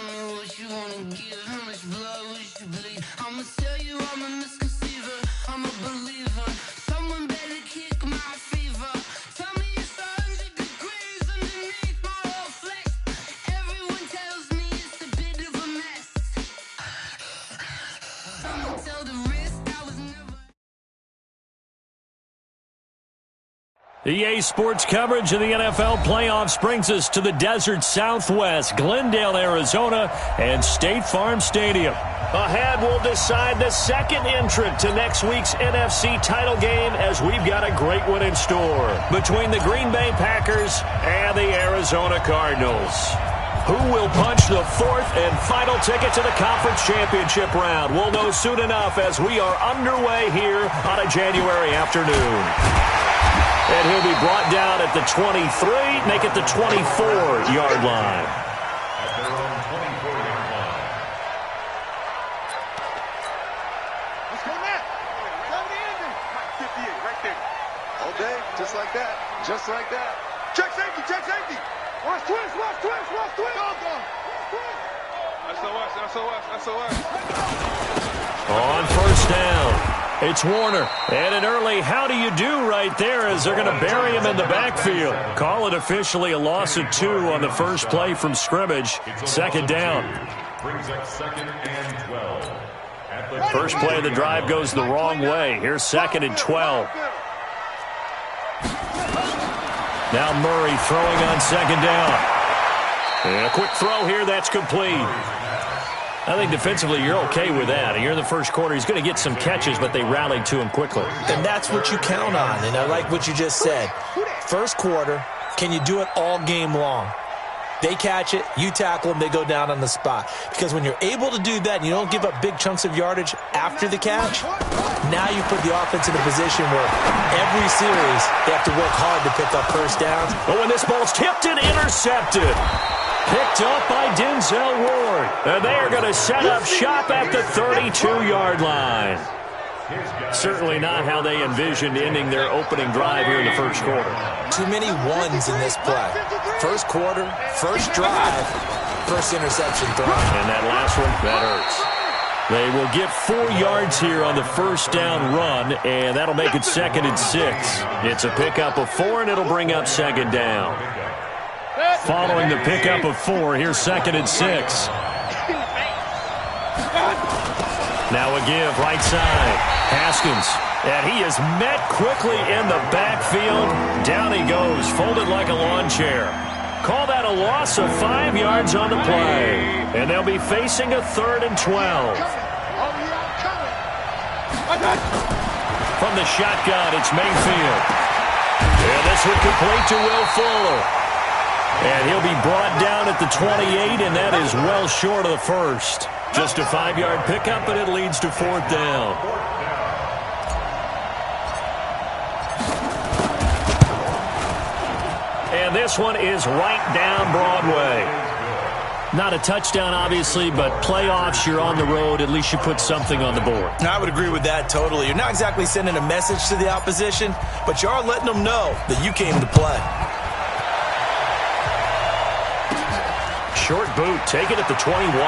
Tell me what you wanna give, how much blood would you bleed? I'ma tell you I'm a misconceiver, I'm a believer. Someone better kick my fever. Tell me it's 100 degrees underneath my whole flesh. Everyone tells me it's a bit of a mess. Someone tell the wrist I was never. EA Sports coverage of the NFL playoffs brings us to the desert Southwest, Glendale, Arizona, and State Farm Stadium. Ahead, we'll decide the second entrant to next week's NFC title game as we've got a great one in store between the Green Bay Packers and the Arizona Cardinals. Who will punch the fourth and final ticket to the conference championship round? We'll know soon enough as we are underway here on a January afternoon. And he'll be brought down at the 23, make it the 24-yard line. At their own 24-yard line. Let's go, Matt. Come to the ending. 58, right there. All day, just like that. Just like that. Check safety, check safety. Watch twist, watch twist, watch twist. Go. SOS. On first down, it's Warner. And an early how do you do right there as they're going to bury him in the backfield. Call it officially a loss of 2 on the first play from scrimmage. Second down. Brings up 2nd and 12. First play of the drive goes the wrong way. Here's 2nd and 12. Now Murray throwing on 2nd down. And a quick throw here, that's complete. I think defensively you're okay with that. You're in the first quarter. He's going to get some catches, but they rallied to him quickly. And that's what you count on, and I like what you just said. First quarter, can you do it all game long? They catch it, you tackle them, they go down on the spot. Because when you're able to do that and you don't give up big chunks of yardage after the catch, now you put the offense in a position where every series they have to work hard to pick up first downs. Oh, and this ball's tipped and intercepted. Picked up by Denzel Ward. And they are going to set up shop at the 32-yard line. Certainly not how they envisioned ending their opening drive here in the first quarter. Too many ones in this play. First quarter, first drive, first interception throw. And that last one, that hurts. They will get 4 yards here on the first down run, and that'll make it 2nd and 6. It's a pickup of 4, and it'll bring up 2nd down. Following the pickup of 4, here's 2nd and 6. Now a give, right side. Haskins, and he is met quickly in the backfield. Down he goes, folded like a lawn chair. Call that a loss of 5 yards on the play. And they'll be facing a 3rd and 12. From the shotgun, it's Mayfield. And this would complete to Will Fuller. And he'll be brought down at the 28, and that is well short of the first. Just a 5-yard pickup, and it leads to 4th down. And this one is right down Broadway. Not a touchdown, obviously, but playoffs, you're on the road. At least you put something on the board. I would agree with that totally. You're not exactly sending a message to the opposition, but you are letting them know that you came to play. Short boot, taken at the 21.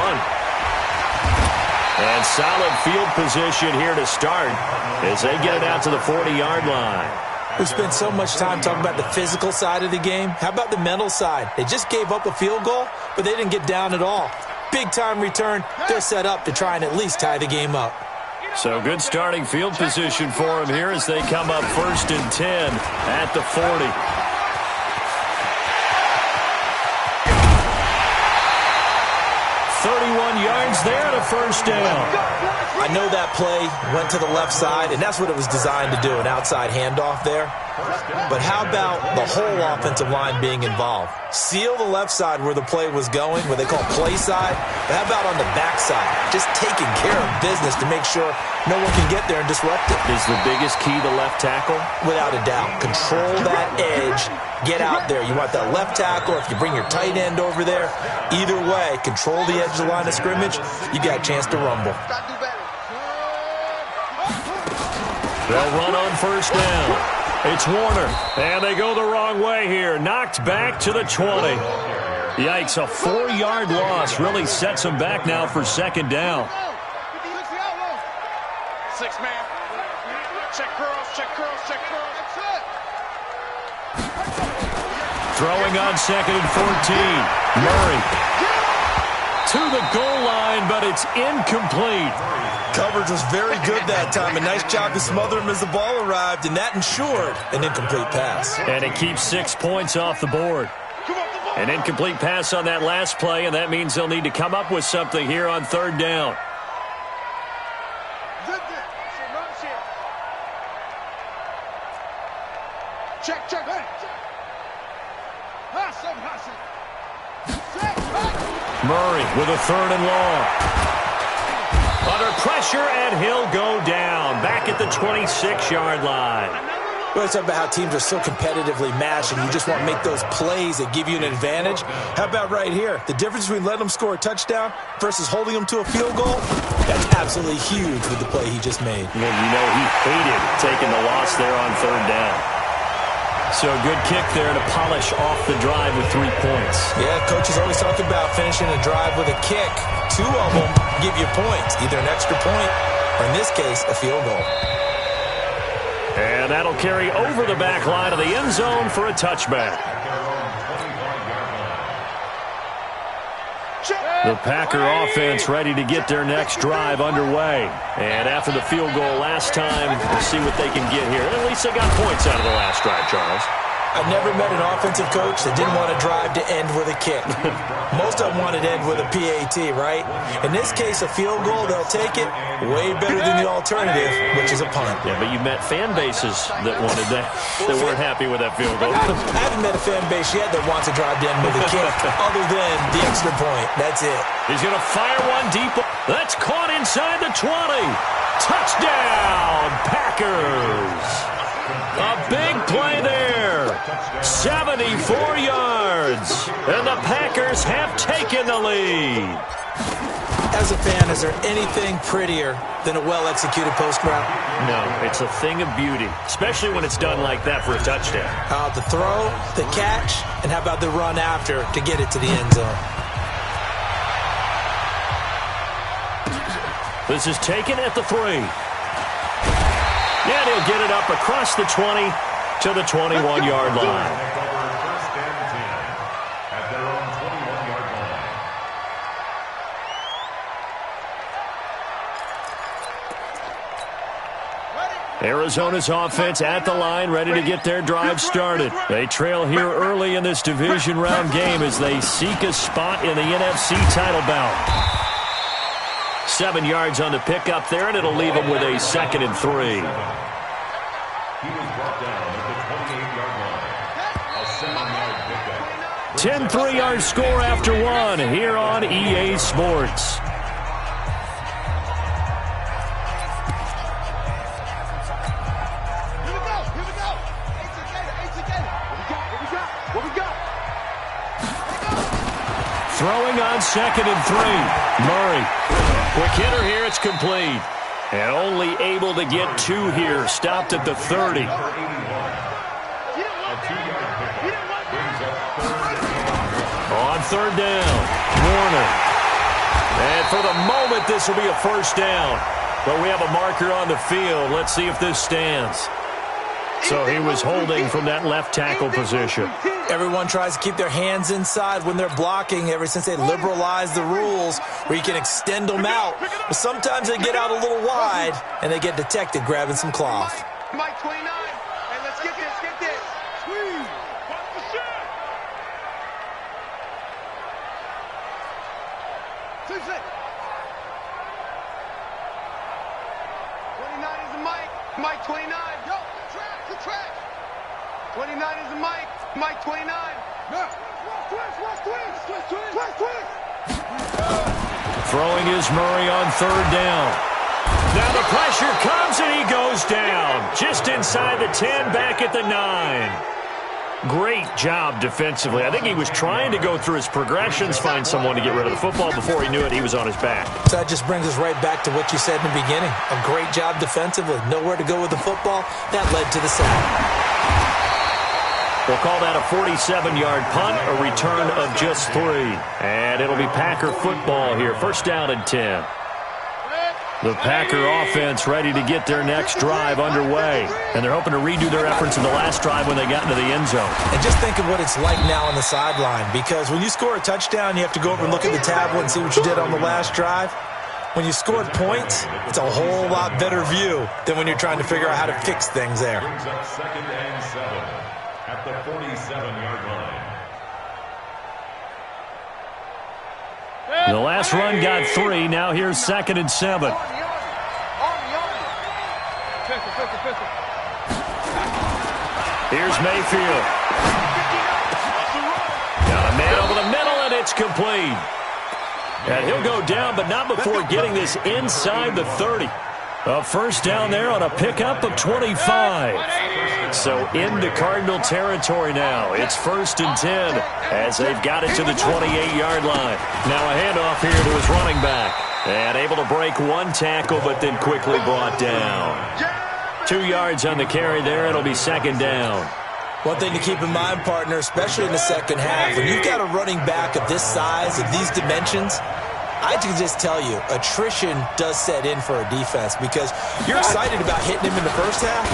And solid field position here to start as they get it out to the 40-yard line. We spent so much time talking about the physical side of the game. How about the mental side? They just gave up a field goal, but they didn't get down at all. Big-time return. They're set up to try and at least tie the game up. So good starting field position for them here as they come up 1st and 10 at the 40. 31 yards there to first down. I know that play went to the left side, and that's what it was designed to do, an outside handoff there. But how about the whole offensive line being involved? Seal the left side where the play was going, what they call play side. But how about on the back side? Just taking care of business to make sure no one can get there and disrupt it. Is the biggest key the left tackle? Without a doubt. Control that edge. Get out there. You want that left tackle. If you bring your tight end over there, either way, control the edge of the line of scrimmage, you got a chance to rumble. They'll run on first down. It's Warner, and they go the wrong way here. Knocked back to the 20. Yikes, a 4-yard loss really sets them back now for second down. 6 man. Check curls, check curls, check curls. Throwing on 2nd and 14. Murray to the goal line, but it's incomplete. Coverage was very good that time. A nice job to smother him as the ball arrived, and that ensured an incomplete pass. And it keeps 6 points off the board. An incomplete pass on that last play, and that means they'll need to come up with something here on 3rd down. Check, check. Murray with a 3rd and long. Under pressure, and he'll go down. Back at the 26-yard line. Well, it's about how teams are so competitively matched, and you just want to make those plays that give you an advantage. How about right here? The difference between letting them score a touchdown versus holding them to a field goal, that's absolutely huge with the play he just made. Well, you know he hated taking the loss there on 3rd down. So a good kick there to polish off the drive with 3 points. Yeah, coaches always talk about finishing a drive with a kick. 2 of them give you points, either an extra point or, in this case, a field goal. And that'll carry over the back line of the end zone for a touchback. The Packer offense ready to get their next drive underway. And after the field goal last time, we'll see what they can get here. At least they got points out of the last drive, Charles. I've never met an offensive coach that didn't want a drive to end with a kick. Most of them wanted to end with a PAT, right? In this case, a field goal, they'll take it way better than the alternative, which is a punt. Yeah, but you met fan bases that wanted that, that weren't happy with that field goal. I haven't met a fan base yet that wants a drive to end with a kick, other than the extra point. That's it. He's going to fire one deep. That's caught inside the 20. Touchdown, Packers. A big play there. 74 yards. And the Packers have taken the lead. As a fan, is there anything prettier than a well-executed post route? No, it's a thing of beauty, especially when it's done like that for a touchdown. The throw, the catch, and how about the run after to get it to the end zone? This is taken at the 3. And he'll get it up across the 20 to the 21-yard line. First and 10 at their own 21-yard line. Arizona's offense at the line, ready to get their drive started. They trail here early in this division round game as they seek a spot in the NFC title bout. 7 yards on the pickup there, and it'll leave them with a 2nd and 3. He was brought down at the 28-yard line. A 7-yard pickup. 10 3-yard score after 1 here on EA Sports. Throwing on 2nd and 3. Murray. Quick hitter here. It's complete. And only able to get 2 here. Stopped at the 30. A 2-yard pickup brings up 3rd and 1. On 3rd down. Warner. And for the moment, this will be a first down. But we have a marker on the field. Let's see if this stands. So he was holding from that left tackle position. Everyone tries to keep their hands inside when they're blocking ever since they liberalized the rules where you can extend them out. But sometimes they get out a little wide and they get detected grabbing some cloth. Mike 29. Hey, let's get this, get this. Squeeze. Watch the shot. 29 is the Mike. Mike 29. Yo, good track. 29 is the Mike. Mike 29. No. Twist. Throwing is Murray on 3rd down. Now the pressure comes and he goes down. Just inside the 10, back at the 9. Great job defensively. I think he was trying to go through his progressions, find someone to get rid of the football. Before he knew it, he was on his back. So that just brings us right back to what you said in the beginning. A great job defensively. Nowhere to go with the football. That led to the sack. We'll call that a 47-yard punt, a return of just 3. And it'll be Packer football here. First down and 10. The Packer offense ready to get their next drive underway. And they're hoping to redo their efforts in the last drive when they got into the end zone. And just think of what it's like now on the sideline. Because when you score a touchdown, you have to go over and look at the tablet and see what you did on the last drive. When you scored points, it's a whole lot better view than when you're trying to figure out how to fix things there. Brings up 2nd and 7 at the 47-yard line. The last run got 3. Now here's 2nd and 7. Here's Mayfield. Got a man over the middle, and it's complete. And he'll go down, but not before getting this inside the 30. A first down there on a pickup of 25. So into Cardinal territory now. It's 1st and 10 as they've got it to the 28-yard line. Now a handoff here to his running back. And able to break one tackle, but then quickly brought down. 2 yards on the carry there. It'll be 2nd down. One thing to keep in mind, partner, especially in the second half, when you've got a running back of this size, of these dimensions, I can just tell you, attrition does set in for a defense because you're excited about hitting him in the first half.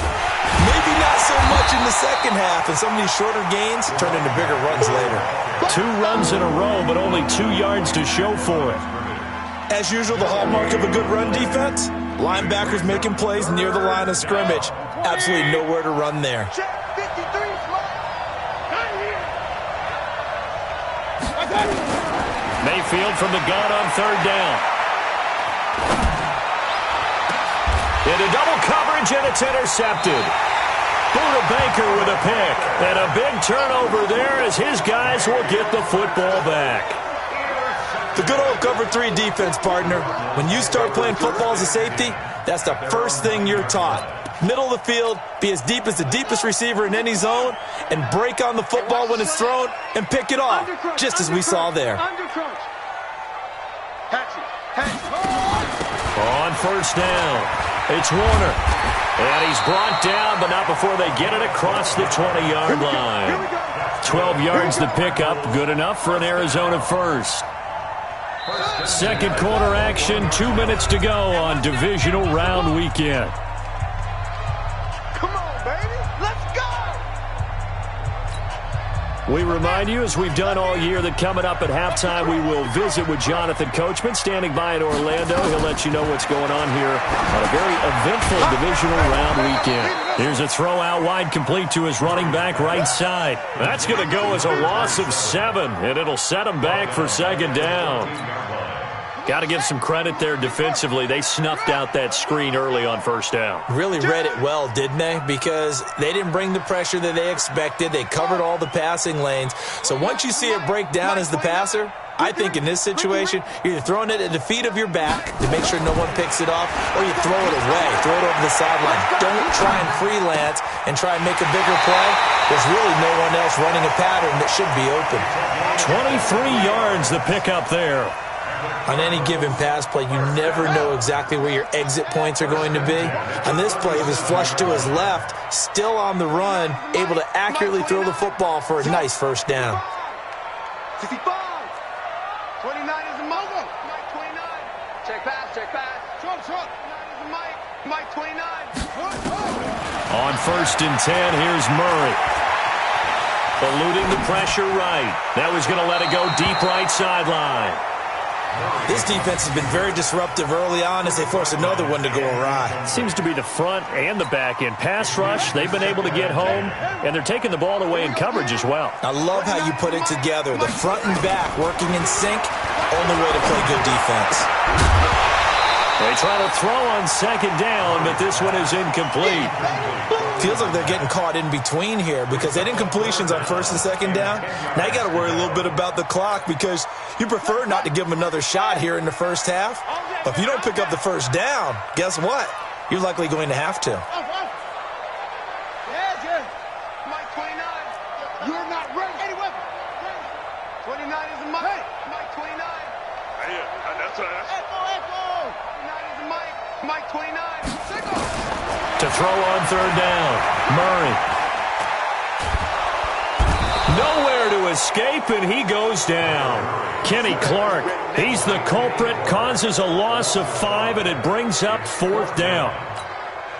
Maybe not so much in the second half, and some of these shorter gains turn into bigger runs later. 2 runs in a row, but only 2 yards to show for it. As usual, the hallmark of a good run defense, linebackers making plays near the line of scrimmage. Absolutely nowhere to run there. Mayfield from the gun on 3rd down. Into double coverage, and it's intercepted. Buda Baker with a pick. And a big turnover there as his guys will get the football back. The good old cover 3 defense, partner. When you start playing football as a safety, that's the first thing you're taught. Middle of the field, be as deep as the deepest receiver in any zone, and break on the football when it's thrown and pick it off, just as we saw there. On 1st down, it's Warner. And he's brought down, but not before they get it across the 20-yard line. 12 yards to pick up, good enough for an Arizona first. Second quarter action, 2 minutes to go on divisional round weekend. We remind you, as we've done all year, that coming up at halftime, we will visit with Jonathan Coachman, standing by in Orlando. He'll let you know what's going on here on a very eventful divisional round weekend. Here's a throw out wide, complete to his running back right side. That's going to go as a loss of 7, and it'll set him back for 2nd down. Got to give some credit there defensively. They snuffed out that screen early on 1st down. Really read it well, didn't they? Because they didn't bring the pressure that they expected. They covered all the passing lanes. So once you see it break down as the passer, I think in this situation, you're either throwing it at the feet of your back to make sure no one picks it off, or you throw it away, throw it over the sideline. Don't try and freelance and try and make a bigger play. There's really no one else running a pattern that should be open. 23 yards the pickup there. On any given pass play, you never know exactly where your exit points are going to be. On this play, he was flushed to his left, still on the run, able to accurately throw the football for a nice 1st down. 65. 29 is a Momo. Mike 29. Check pass, check pass. Short. 9 is a Mike. Mike 29. On 1st and 10, here's Murray. Eluding the pressure right. That was going to let it go deep right sideline. This defense has been very disruptive early on as they force another one to go awry. Seems to be the front and the back end. Pass rush, they've been able to get home, and they're taking the ball away in coverage as well. I love how you put it together. The front and back working in sync, only way to play good defense. They try to throw on 2nd down, but this one is incomplete. Feels like they're getting caught in between here because they didn't completions on 1st and 2nd down. Now you got to worry a little bit about the clock because you prefer not to give them another shot here in the first half. But if you don't pick up the 1st down, guess what? You're likely going to have to. Mike 29. You're not ready. Any weapon. 29 is a Mike. Mike 29. That's right. Echo. 29 is a Mike. Mike 29. To throw on 3rd down, Murray. escape, and he goes down. Kenny Clark, he's the culprit, causes a loss of 5, and it brings up 4th down.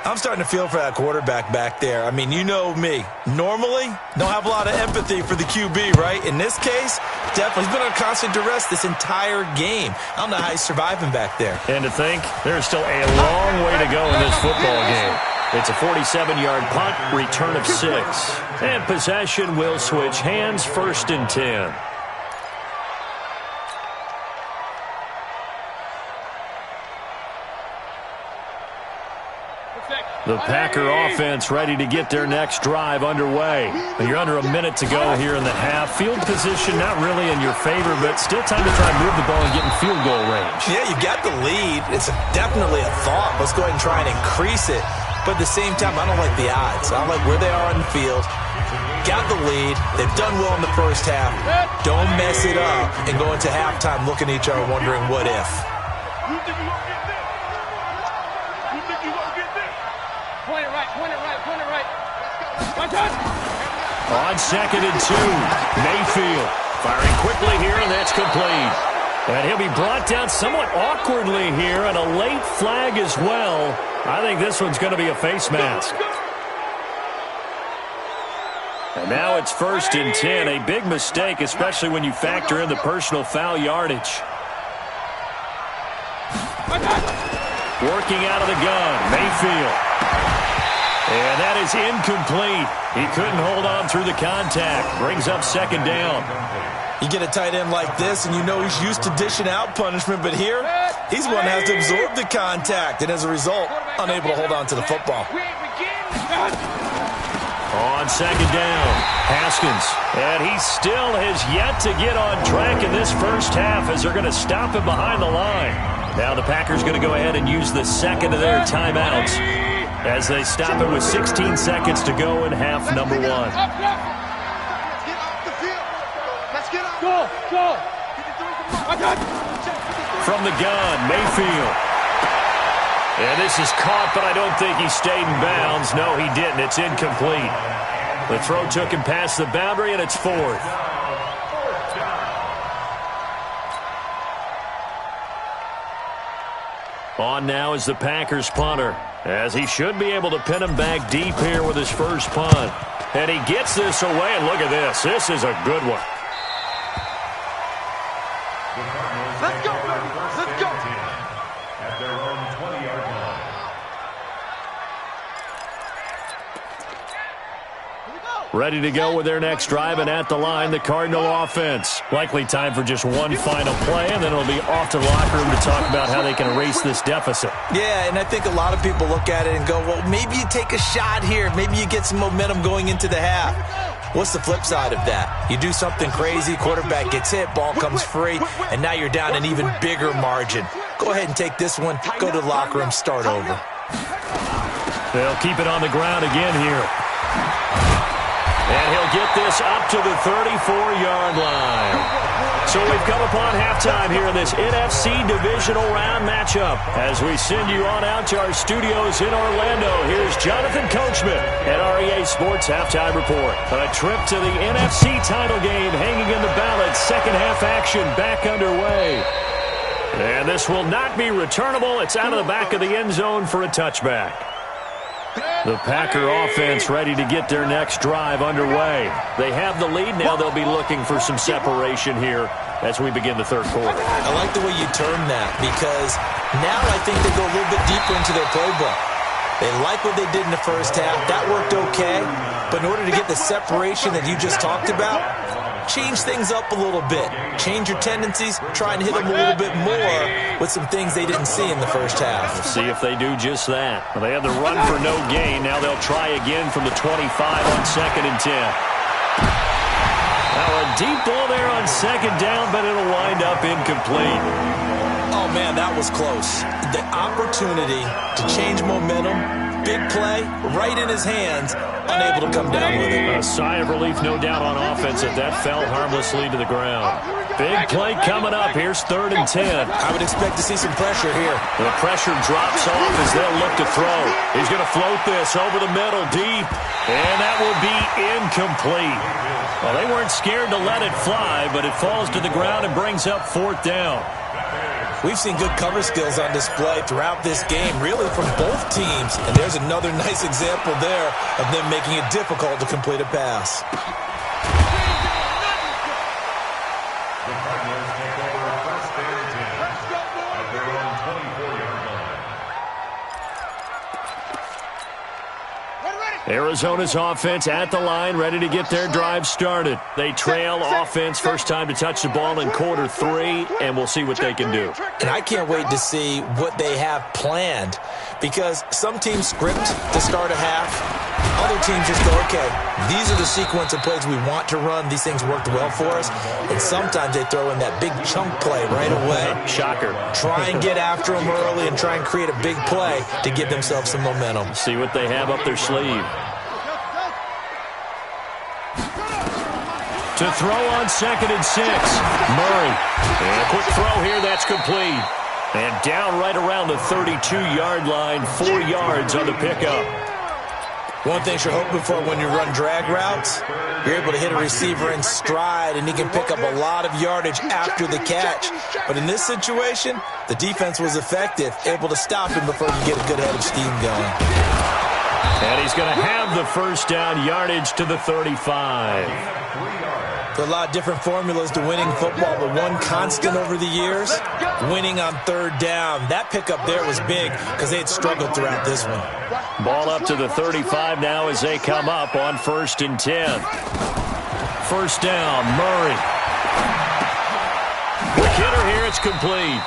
I'm starting to feel for that quarterback back there. I mean, you know me. Normally, don't have a lot of empathy for the QB, right? In this case, definitely. He's been on constant duress this entire game. I don't know how he's surviving back there. And to think, there's still a long way to go in this football game. It's a 47-yard punt, return of 6. And possession will switch hands, 1st and 10. The Packer offense ready to get their next drive underway. You're under a minute to go here in the half. Field position not really in your favor, but still time to try and move the ball and get in field goal range. Yeah, you got the lead. It's definitely a thought. Let's go ahead and try and increase it. But at the same time, I don't like the odds. I don't like where they are on the field. Got the lead. They've done well in the first half. Don't mess it up and go into halftime looking at each other wondering what if. On 2nd and 2, Mayfield firing quickly here, and that's complete. And he'll be brought down somewhat awkwardly here, and a late flag as well. I think this one's going to be a face mask. And now it's 1st and 10, a big mistake, especially when you factor in the personal foul yardage. Working out of the gun, Mayfield. And that is incomplete. He couldn't hold on through the contact. Brings up 2nd down. You get a tight end like this, and you know he's used to dishing out punishment, but here, he's one that has to absorb the contact, and as a result, unable to hold on to the football. On 2nd down, Haskins. And he still has yet to get on track in this first half as they're going to stop him behind the line. Now the Packers going to go ahead and use the second of their timeouts as they stop it with 16 seconds to go in half number 1. From the gun, Mayfield. And this is caught, but I don't think he stayed in bounds. No, he didn't. It's incomplete. The throw took him past the boundary, and it's 4th. On now is the Packers punter, as he should be able to pin him back deep here with his first punt. And he gets this away, and look at this. This is a good one. Let's go, baby. Let's go. At their own 20-yard line. Ready to go with their next drive, and at the line, the Cardinal offense. Likely time for just one final play, and then it'll be off to the locker room to talk about how they can erase this deficit. Yeah, and I think a lot of people look at it and go, well, maybe you take a shot here. Maybe you get some momentum going into the half. What's the flip side of that? You do something crazy, quarterback gets hit, ball comes free, and now you're down an even bigger margin. Go ahead and take this one, go to the locker room, start over. They'll keep it on the ground again here. And he'll get this up to the 34-yard line. So we've come upon halftime here in this NFC Divisional Round matchup. As we send you on out to our studios in Orlando, here's Jonathan Coachman at REA Sports Halftime Report. A trip to the NFC title game hanging in the balance. Second half action back underway. And this will not be returnable. It's out of the back of the end zone for a touchback. The Packer offense ready to get their next drive underway. They have the lead. Now they'll be looking for some separation here as we begin the third quarter. I like the way you term that, because now I think they go a little bit deeper into their playbook. They like what they did in the first half. That worked okay. But in order to get the separation that you just talked about, change things up a little bit. Change your tendencies. Try and hit them a little bit more with some things they didn't see in the first half. We'll see if they do just that. Well, they had the run for no gain. Now they'll try again from the 25 on 2nd and 10. Now a deep ball there on 2nd down, but it'll wind up incomplete. Oh, man, that was close. The opportunity to change momentum, big play, right in his hands, unable to come down with it. A sigh of relief, no doubt, on offense, that fell harmlessly to the ground. Big play coming up. Here's 3rd and 10. I would expect to see some pressure here. The pressure drops off as they'll look to throw. He's going to float this over the middle deep, and that will be incomplete. Well, they weren't scared to let it fly, but it falls to the ground and brings up 4th down. We've seen good cover skills on display throughout this game, really from both teams. And there's another nice example there of them making it difficult to complete a pass. The Cardinals take over 1st and 10 at their own 24-yard line. Arizona's offense at the line, ready to get their drive started. They trail offense, first time to touch the ball in quarter 3, and we'll see what they can do. And I can't wait to see what they have planned, because some teams script to start a half. Other teams just go, okay, these are the sequence of plays we want to run. These things worked well for us. And sometimes they throw in that big chunk play right away. Shocker. Try and get after them early and try and create a big play to give themselves some momentum. See what they have up their sleeve. To throw on 2nd and 6. Murray. And a quick throw here, that's complete. And down right around the 32-yard line, 4 yards on the pickup. One thing you're hoping for when you run drag routes, you're able to hit a receiver in stride, and he can pick up a lot of yardage after the catch. But in this situation, the defense was effective, able to stop him before you get a good head of steam going. And he's going to have the 1st down, yardage to the 35. There are a lot of different formulas to winning football, but one constant over the years, winning on 3rd down. That pickup there was big because they had struggled throughout this one. Ball up to the 35 now as they come up on 1st and 10. 1st down, Murray. Quick hitter here, it's complete.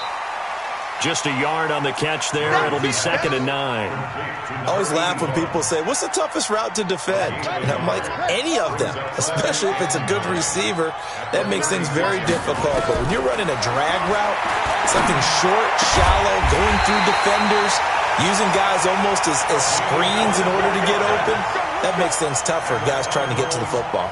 Just a yard on the catch there. It'll be 2nd and 9. I always laugh when people say, what's the toughest route to defend? And I'm like, any of them, especially if it's a good receiver. That makes things very difficult. But when you're running a drag route, something short, shallow, going through defenders, using guys almost as screens in order to get open, that makes things tough for guys trying to get to the football.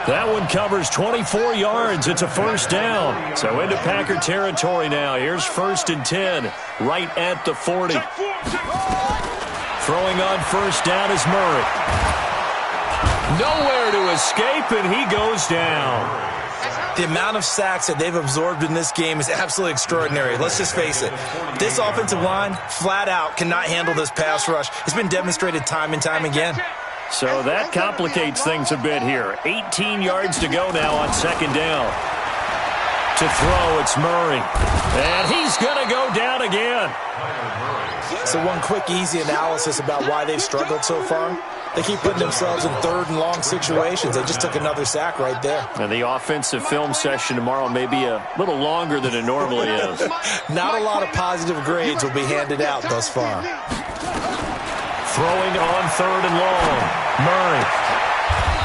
That one covers 24 yards. It's a 1st down. So into Packer territory now. Here's 1st and 10, right at the 40. Throwing on 1st down is Murray. Nowhere to escape, and he goes down. The amount of sacks that they've absorbed in this game is absolutely extraordinary. Let's just face it. This offensive line, flat out, cannot handle this pass rush. It's been demonstrated time and time again. So that complicates things a bit here. 18 yards to go now on 2nd down. To throw, it's Murray. And he's going to go down again. So one quick, easy analysis about why they've struggled so far. They keep putting themselves in 3rd and long situations. They just took another sack right there. And the offensive film session tomorrow may be a little longer than it normally is. Not a lot of positive grades will be handed out thus far. Throwing on 3rd and long. Murray.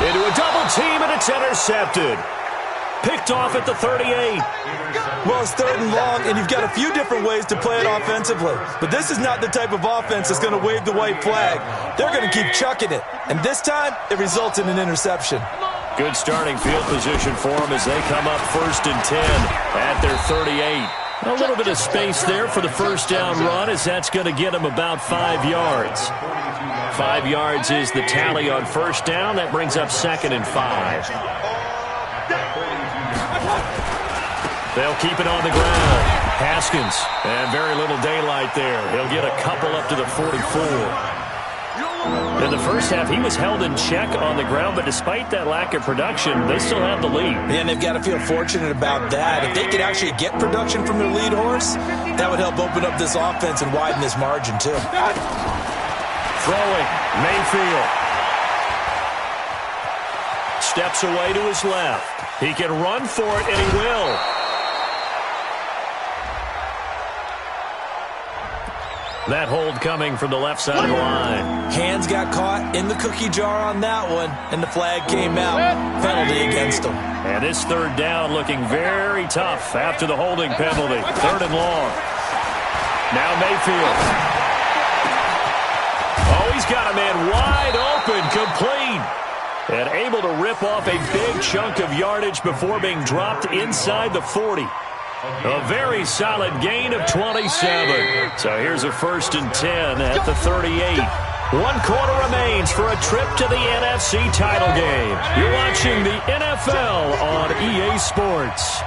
Into a double team, and it's intercepted. Picked off at the 38. Well, it's 3rd and long, and you've got a few different ways to play it offensively. But this is not the type of offense that's going to wave the white flag. They're going to keep chucking it. And this time, it results in an interception. Good starting field position for them as they come up 1st and 10 at their 38. A little bit of space there for the 1st down run, as that's going to get them about 5 yards. 5 yards is the tally on 1st down. That brings up 2nd and 5. They'll keep it on the ground. Haskins, and very little daylight there. He'll get a couple up to the 44. In the first half, he was held in check on the ground, but despite that lack of production, they still have the lead. And they've got to feel fortunate about that. If they could actually get production from their lead horse, that would help open up this offense and widen this margin, too. Throwing, Mayfield. Steps away to his left. He can run for it, and he will. That hold coming from the left side of the line. Hands got caught in the cookie jar on that one, and the flag came out. Penalty against him. And this 3rd down looking very tough after the holding penalty. 3rd and long. Now Mayfield. Oh, he's got a man wide open, complete. And able to rip off a big chunk of yardage before being dropped inside the 40. A very solid gain of 27. So here's a 1st and 10 at the 38. 1 quarter remains for a trip to the NFC title game. You're watching the NFL on EA Sports.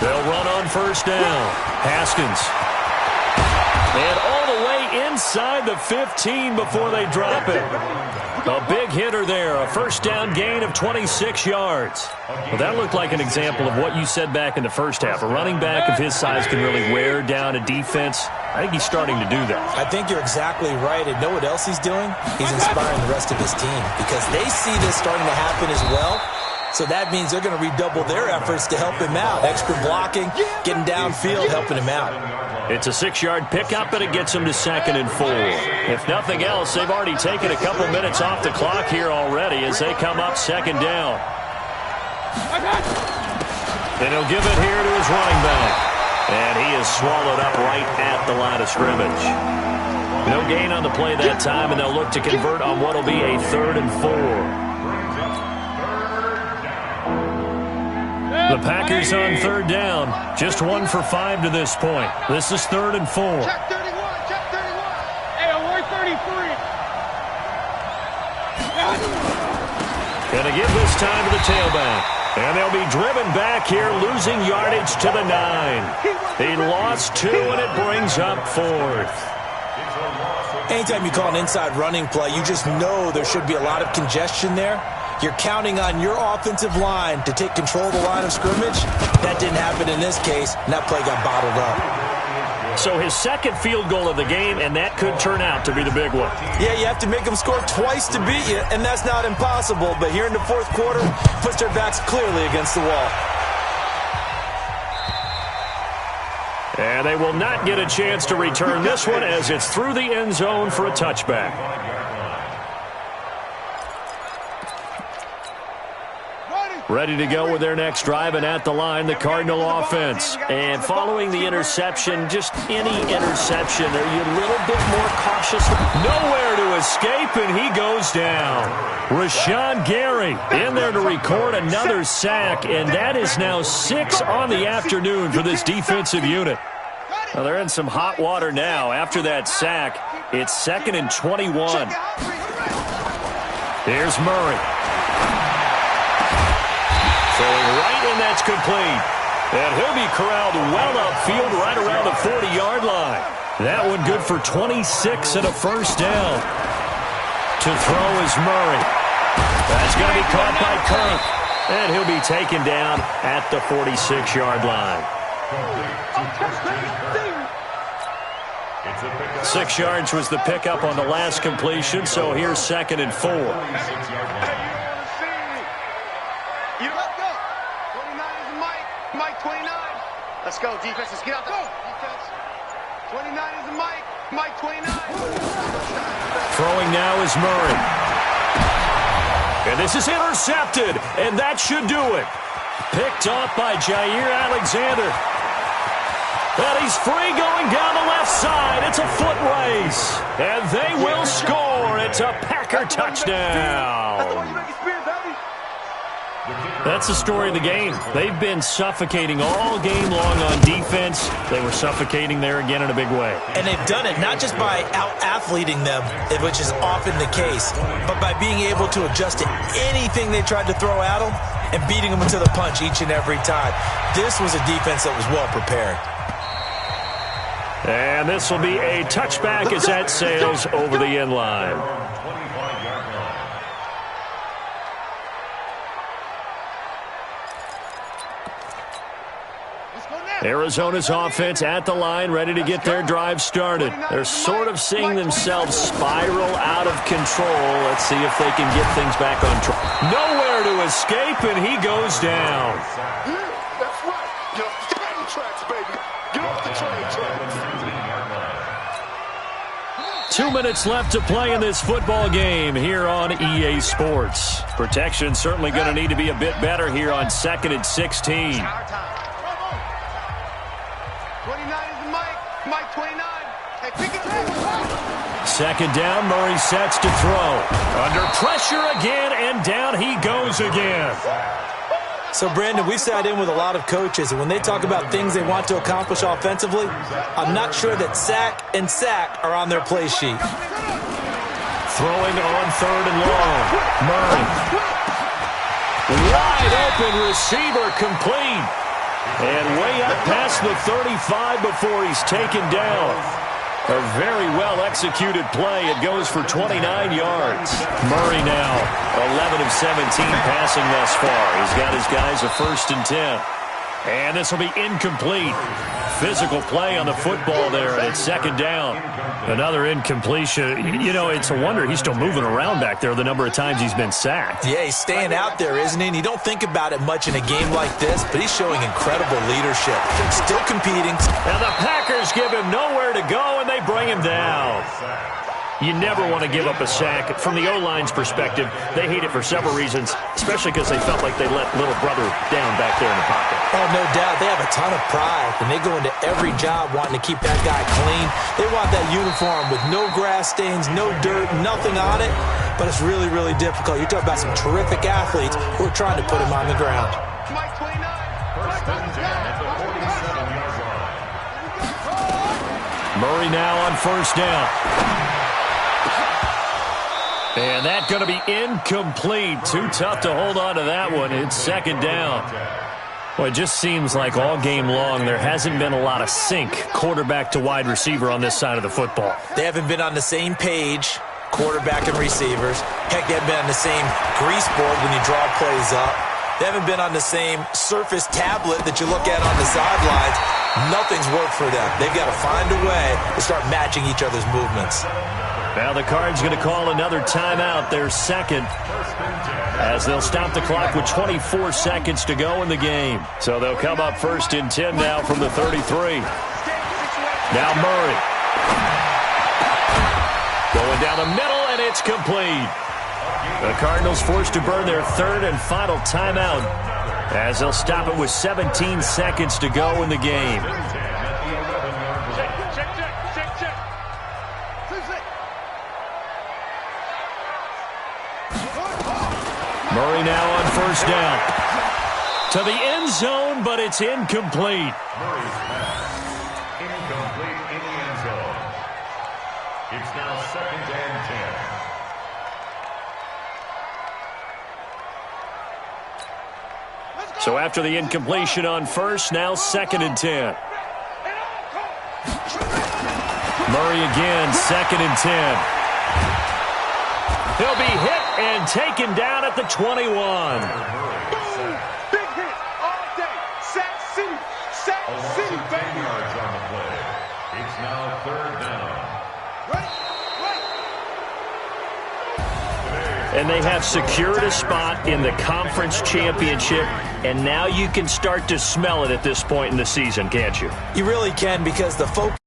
They'll run on 1st down. Haskins. And all the way inside the 15 before they drop it. A big hitter there. A 1st down gain of 26 yards. Well, that looked like an example of what you said back in the first half. A running back of his size can really wear down a defense. I think he's starting to do that. I think you're exactly right. And know what else he's doing? He's inspiring the rest of his team because they see this starting to happen as well. So that means they're going to redouble their efforts to help him out. Extra blocking, getting downfield, helping him out. It's a 6-yard pickup, and it gets them to 2nd and 4. If nothing else, they've already taken a couple minutes off the clock here already as they come up 2nd down. And he'll give it here to his running back. And he is swallowed up right at the line of scrimmage. No gain on the play that time, and they'll look to convert on what will be a 3rd and 4. The Packers on 3rd down. Just 1 for 5 to this point. This is 3rd and 4. Check 31. Check 31. Hey, we're 33. And they give this time to the tailback. And they'll be driven back here, losing yardage to the 9. He lost 2, and it brings up 4th. Anytime you call an inside running play, you just know there should be a lot of congestion there. You're counting on your offensive line to take control of the line of scrimmage. That didn't happen in this case, and that play got bottled up. So his 2nd field goal of the game, and that could turn out to be the big one. Yeah, you have to make them score twice to beat you, and that's not impossible. But here in the 4th quarter, puts their backs clearly against the wall. And they will not get a chance to return this one as it's through the end zone for a touchback. Ready to go with their next drive, and at the line, the Cardinal offense. And following the interception, just any interception, are you a little bit more cautious? Nowhere to escape, and he goes down. Rashawn Gary in there to record another sack, and that is now 6 on the afternoon for this defensive unit. Well, they're in some hot water now. After that sack, it's 2nd and 21. Here's Murray. Throwing right, and that's complete. And he'll be corralled well upfield right around the 40-yard line. That one good for 26 and a 1st down. To throw is Murray. That's going to be caught by Kirk. And he'll be taken down at the 46-yard line. 6 yards was the pickup on the last completion, so here's 2nd and 4. Let's go, defense. Let's get out there. Defense. 29 is the Mike. Mike 29. Throwing now is Murray. And this is intercepted, and that should do it. Picked off by Jair Alexander. And he's free going down the left side. It's a foot race. And they will score. It's a Packer touchdown. That's the story of the game. They've been suffocating all game long on defense. They were suffocating there again in a big way. And they've done it not just by out-athleting them, which is often the case, but by being able to adjust to anything they tried to throw at them and beating them to the punch each and every time. This was a defense that was well prepared. And this will be a touchback as that sails over the end line. Arizona's offense at the line, ready to get their drive started. They're sort of seeing themselves spiral out of control. Let's see if they can get things back on track. Nowhere to escape, and he goes down. That's right. Get off the train tracks, baby. Get off the train tracks. 2 minutes left to play in this football game here on EA Sports. Protection certainly going to need to be a bit better here on 2nd and 16. 29 is the Mike. Mike 29. Second down, Murray sets to throw. Under pressure again, and down he goes again. So, Brandon, we sat in with a lot of coaches, and when they talk about things they want to accomplish offensively, I'm not sure that sack and sack are on their play sheet. Throwing on third and long. Murray. Wide open receiver complete. And way up past the 35 before he's taken down. A very well-executed play. It goes for 29 yards. Murray now 11 of 17 passing thus far. He's got his guys a 1st and 10. And this will be incomplete. Physical play on the football there, and it's second down. Another incompletion. You know, it's a wonder he's still moving around back there the number of times he's been sacked. Yeah, he's staying out there, isn't he? And you don't think about it much in a game like this, but he's showing incredible leadership. Still competing. And the Packers give him nowhere to go, and they bring him down. You never want to give up a sack. From the O-line's perspective, they hate it for several reasons, especially because they felt like they let little brother down back there in the pocket. Oh, no doubt. They have a ton of pride, and they go into every job wanting to keep that guy clean. They want that uniform with no grass stains, no dirt, nothing on it, but it's really, really difficult. You're talking about some terrific athletes who are trying to put him on the ground. Murray now on 1st down. And that's going to be incomplete. Too tough to hold on to that one. It's second down. Well, it just seems like all game long there hasn't been a lot of sync quarterback to wide receiver on this side of the football. They haven't been on the same page, quarterback and receivers. Heck, they haven't been on the same grease board when you draw plays up. They haven't been on the same surface tablet that you look at on the sidelines. Nothing's worked for them. They've got to find a way to start matching each other's movements. Now the Cards going to call another timeout, their second, as they'll stop the clock with 24 seconds to go in the game. So they'll come up 1st and 10 now from the 33. Now Murray. Going down the middle, and it's complete. The Cardinals forced to burn their 3rd and final timeout, as they'll stop it with 17 seconds to go in the game. Murray now on 1st down. To the end zone, but it's incomplete. Murray's pass incomplete in the end zone. It's now 2nd and 10. So after the incompletion on 1st, now 2nd and 10. Murray again, 2nd and 10. He'll be hit and taken down at the 21. Big hit all day. Sack City. Sack City, baby. 10 yards on the play. It's now 3rd down. And they have secured a spot in the conference championship, and now you can start to smell it at this point in the season, can't you? You really can, because the focus